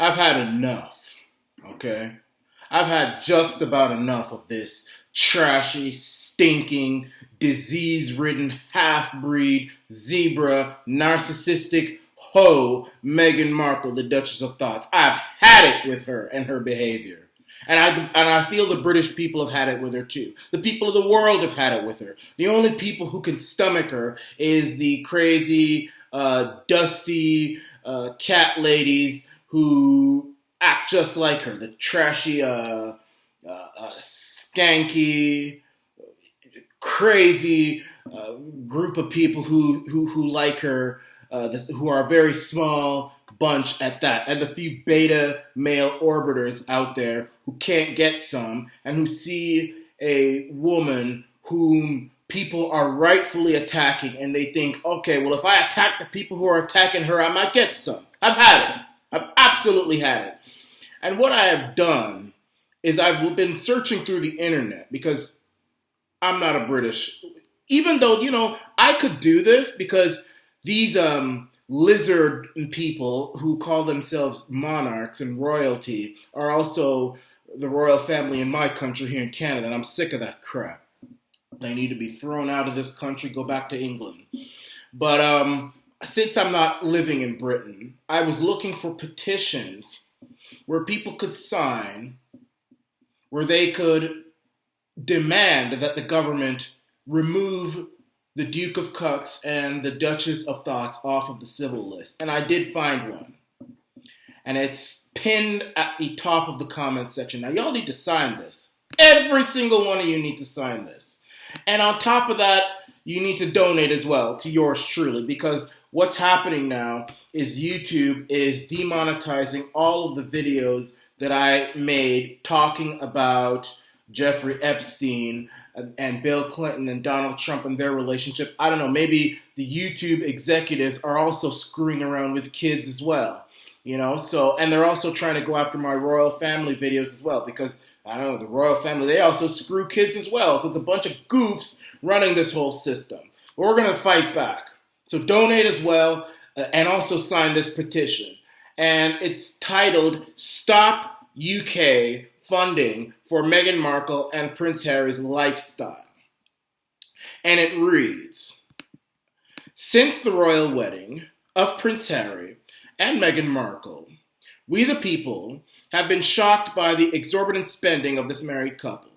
I've had enough, okay? I've had just about enough of this trashy, stinking, disease-ridden, half-breed, zebra, narcissistic hoe, Meghan Markle, the Duchess of Thoughts. I've had it with her and her behavior. And I feel the British people have had it with her too. The people of the world have had it with her. The only people who can stomach her is the crazy, dusty cat ladies who act just like her. The trashy, skanky, crazy group of people who like her, who are a very small bunch at that, and the few beta male orbiters out there who can't get some and who see a woman whom people are rightfully attacking and they think, okay, well, if I attack the people who are attacking her, I might get some. I've had it. I've absolutely had it. And what I have done is I've been searching through the internet because I'm not a British, even though, I could do this because these lizard people who call themselves monarchs and royalty are also the royal family in my country here in Canada, and I'm sick of that crap. They need to be thrown out of this country, go back to England. But since I'm not living in Britain, I was looking for petitions where people could sign, where they could demand that the government remove the Duke of Cucks and the Duchess of Thoughts off of the civil list. And I did find one. And it's pinned at the top of the comments section. Now, y'all need to sign this. Every single one of you need to sign this. And on top of that, you need to donate as well to yours truly, because what's happening now is YouTube is demonetizing all of the videos that I made talking about Jeffrey Epstein and Bill Clinton and Donald Trump and their relationship. I don't know, maybe the YouTube executives are also screwing around with kids as well, and they're also trying to go after my royal family videos as well, because, I don't know, the royal family, they also screw kids as well, so it's a bunch of goofs running this whole system. But we're going to fight back. So donate as well, and also sign this petition. And it's titled, Stop UK Funding for Meghan Markle and Prince Harry's Lifestyle. And it reads, since the royal wedding of Prince Harry and Meghan Markle, we the people have been shocked by the exorbitant spending of this married couple.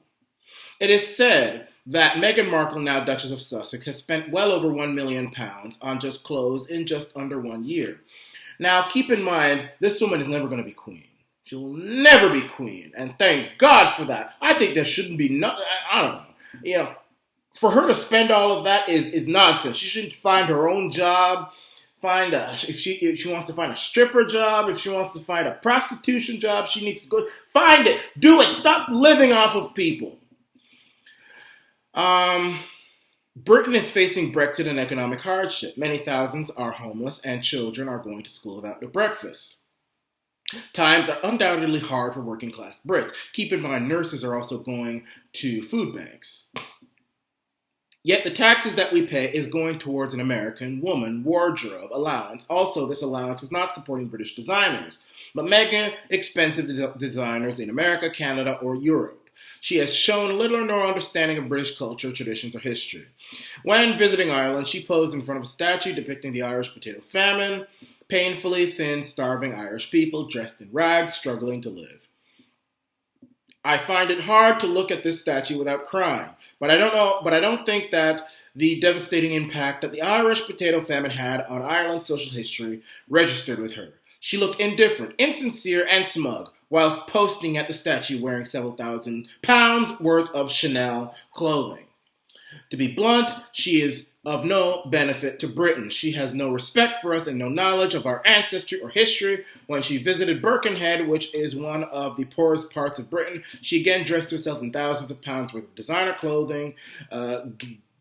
It is said that Meghan Markle, now Duchess of Sussex, has spent well over £1 million on just clothes in just under 1 year. Now, keep in mind, this woman is never going to be queen. She'll never be queen, and thank God for that. I think there shouldn't be I don't know. For her to spend all of that is nonsense. She should find her own job. If she wants to find a stripper job, if she wants to find a prostitution job, she needs to go find it. Do it. Stop living off of people. Britain is facing Brexit and economic hardship. Many thousands are homeless, and children are going to school without their breakfast. Times are undoubtedly hard for working class Brits. Keep in mind, nurses are also going to food banks. Yet the taxes that we pay is going towards an American woman wardrobe allowance. Also, this allowance is not supporting British designers, but mega expensive designers in America, Canada, or Europe. She has shown little or no understanding of British culture, traditions, or history. When visiting Ireland, she posed in front of a statue depicting the Irish potato famine, painfully thin, starving Irish people dressed in rags, struggling to live. I find it hard to look at this statue without crying, but I don't think that the devastating impact that the Irish potato famine had on Ireland's social history registered with her. She looked indifferent, insincere, and smug, whilst posting at the statue wearing several £1,000s worth of Chanel clothing. To be blunt, she is of no benefit to Britain. She has no respect for us and no knowledge of our ancestry or history. When she visited Birkenhead, which is one of the poorest parts of Britain, she again dressed herself in thousands of pounds worth of designer clothing,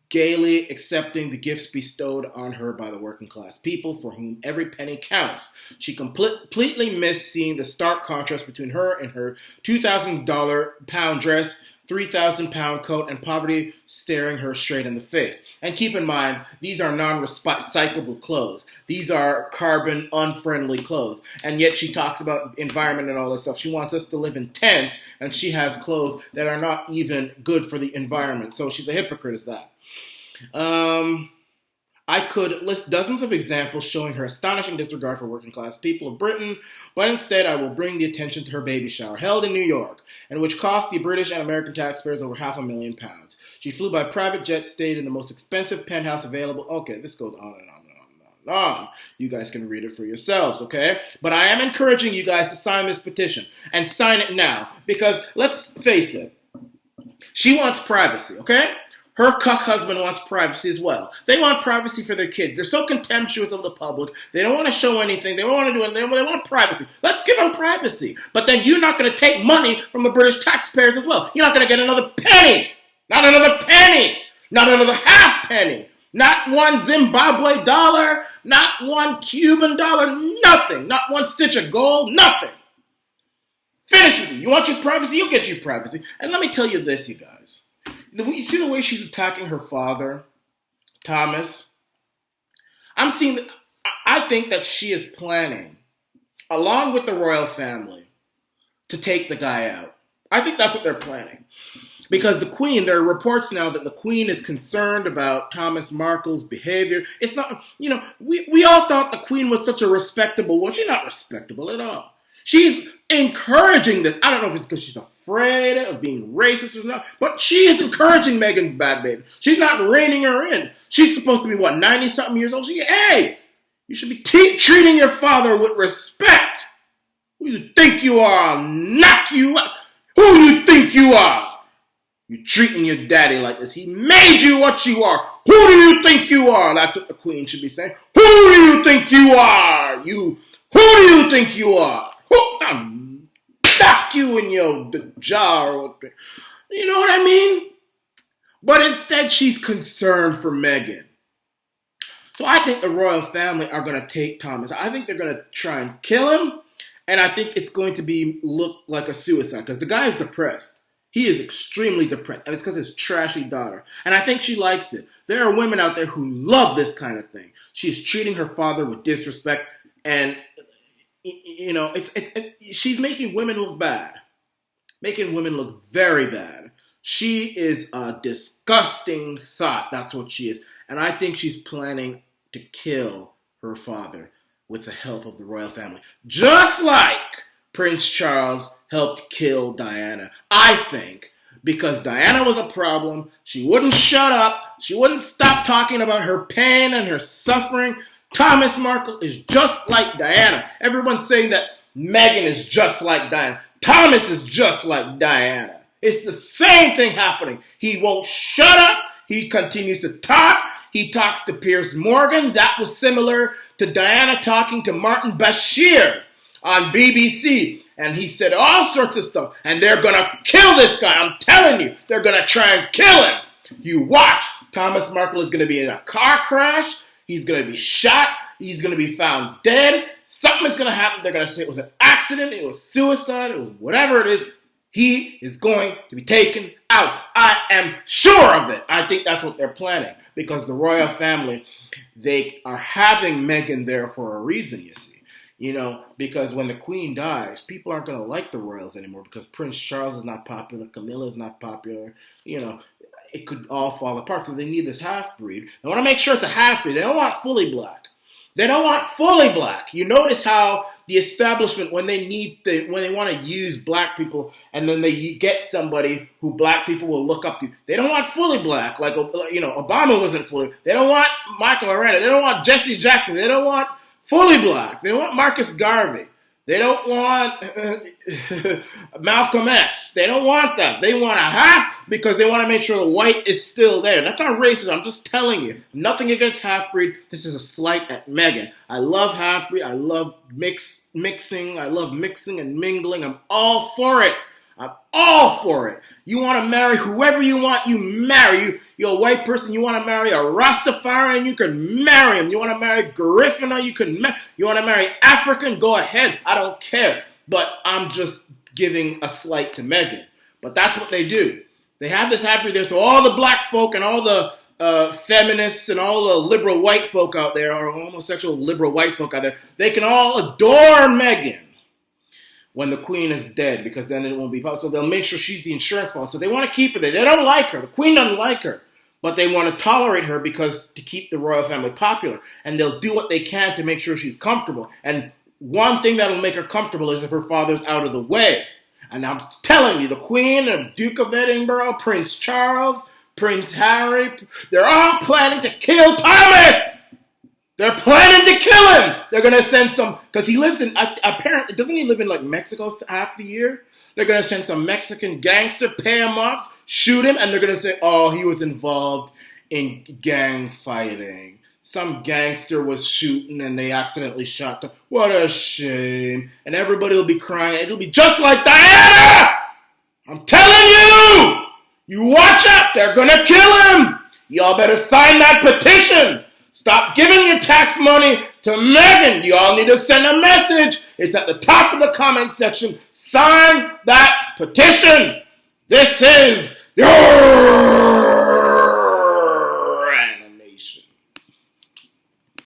gaily accepting the gifts bestowed on her by the working class people for whom every penny counts. She completely missed seeing the stark contrast between her and her $2,000 pound dress 3,000-pound coat, and poverty staring her straight in the face. And keep in mind, these are non-recyclable clothes. These are carbon unfriendly clothes. And yet she talks about environment and all this stuff. She wants us to live in tents, and she has clothes that are not even good for the environment. So she's a hypocrite as that. I could list dozens of examples showing her astonishing disregard for working class people of Britain, but instead I will bring the attention to her baby shower, held in New York, and which cost the British and American taxpayers over £500,000. She flew by private jet, stayed in the most expensive penthouse available. Okay, this goes on and on and on and on. You guys can read it for yourselves, okay? But I am encouraging you guys to sign this petition, and sign it now, because let's face it, she wants privacy, okay? Her cuck husband wants privacy as well. They want privacy for their kids. They're so contemptuous of the public. They don't want to show anything. They don't want to do anything. They want privacy. Let's give them privacy. But then you're not going to take money from the British taxpayers as well. You're not going to get another penny. Not another penny. Not another half penny. Not one Zimbabwe dollar. Not one Cuban dollar. Nothing. Not one stitch of gold. Nothing. Finish with you. You want your privacy? You'll get your privacy. And let me tell you this, you guys. You see the way she's attacking her father, Thomas? I think that she is planning, along with the royal family, to take the guy out. I think that's what they're planning. Because the Queen, there are reports now that the Queen is concerned about Thomas Markle's behavior. It's not, we all thought the Queen was such a respectable woman. She's not respectable at all. She's encouraging this. I don't know if it's because she's afraid of being racist or not, but she is encouraging Meghan's bad behavior. She's not reining her in. She's supposed to be, 90-something years old? Hey, you should be treating your father with respect. Who you think you are? I'll knock you out. Who you think you are? You're treating your daddy like this. He made you what you are. Who do you think you are? That's what the Queen should be saying. Who do you think you are? Who do you think you are? I'll knock you in your jaw. You know what I mean? But instead, she's concerned for Meghan. So I think the royal family are going to take Thomas. I think they're going to try and kill him. And I think it's going to look like a suicide. Because the guy is depressed. He is extremely depressed. And it's because of his trashy daughter. And I think she likes it. There are women out there who love this kind of thing. She's treating her father with disrespect. And she's making women look bad. Making women look very bad. She is a disgusting thought. That's what she is. And I think she's planning to kill her father with the help of the royal family. Just like Prince Charles helped kill Diana. I think because Diana was a problem. She wouldn't shut up. She wouldn't stop talking about her pain and her suffering. Thomas Markle is just like Diana. Everyone's saying that Meghan is just like Diana. Thomas is just like Diana. It's the same thing happening. He won't shut up. He continues to talk. He talks to Piers Morgan. That was similar to Diana talking to Martin Bashir on BBC. And he said all sorts of stuff. And they're going to kill this guy. I'm telling you, they're going to try and kill him. You watch. Thomas Markle is going to be in a car crash. He's going to be shot. He's going to be found dead. Something is going to happen. They're going to say it was an accident. It was suicide. It was whatever it is. He is going to be taken out. I am sure of it. I think that's what they're planning. Because the royal family, they are having Meghan there for a reason, you see. Because when the Queen dies, people aren't going to like the royals anymore. Because Prince Charles is not popular. Camilla is not popular. It could all fall apart. So they need this half-breed. They want to make sure it's a half-breed. They don't want fully black. They don't want fully black. You notice how the establishment, when they want to use black people, and then they get somebody who black people will look up to, they don't want fully black. Like Obama wasn't fully. They don't want Michael Arana. They don't want Jesse Jackson. They don't want fully black. They don't want Marcus Garvey. They don't want Malcolm X. They don't want that. They want a half because they want to make sure the white is still there. That's not racist. I'm just telling you. Nothing against half-breed. This is a slight at Meghan. I love half-breed. I love mixing. I love mixing and mingling. I'm all for it. I'm all for it. You want to marry whoever you want, you marry. You're a white person, you want to marry a Rastafarian, you can marry him. You want to marry Garifuna, you want to marry African, go ahead. I don't care. But I'm just giving a slight to Meghan. But that's what they do. They have this happy there, so all the black folk and all the feminists and all the liberal white folk out there, or homosexual liberal white folk out there, they can all adore Meghan when the queen is dead, because then it won't be possible. So they'll make sure she's the insurance policy. So they want to keep her there. They don't like her. The queen doesn't like her. But they want to tolerate her because to keep the royal family popular. And they'll do what they can to make sure she's comfortable. And one thing that'll make her comfortable is if her father's out of the way. And I'm telling you, the Queen, the Duke of Edinburgh, Prince Charles, Prince Harry, they're all planning to kill Thomas! They're planning to kill him! They're going to send some, because he lives in, apparently, doesn't he live in like Mexico half the year? They're going to send some Mexican gangster, pay him off, shoot him, and they're going to say, oh, he was involved in gang fighting. Some gangster was shooting and they accidentally shot him. What a shame. And everybody will be crying. It'll be just like Diana! I'm telling you! You watch out! They're going to kill him! Y'all better sign that petition! Stop giving your tax money to Meghan! Y'all need to send a message! It's at the top of the comment section. Sign that petition! This is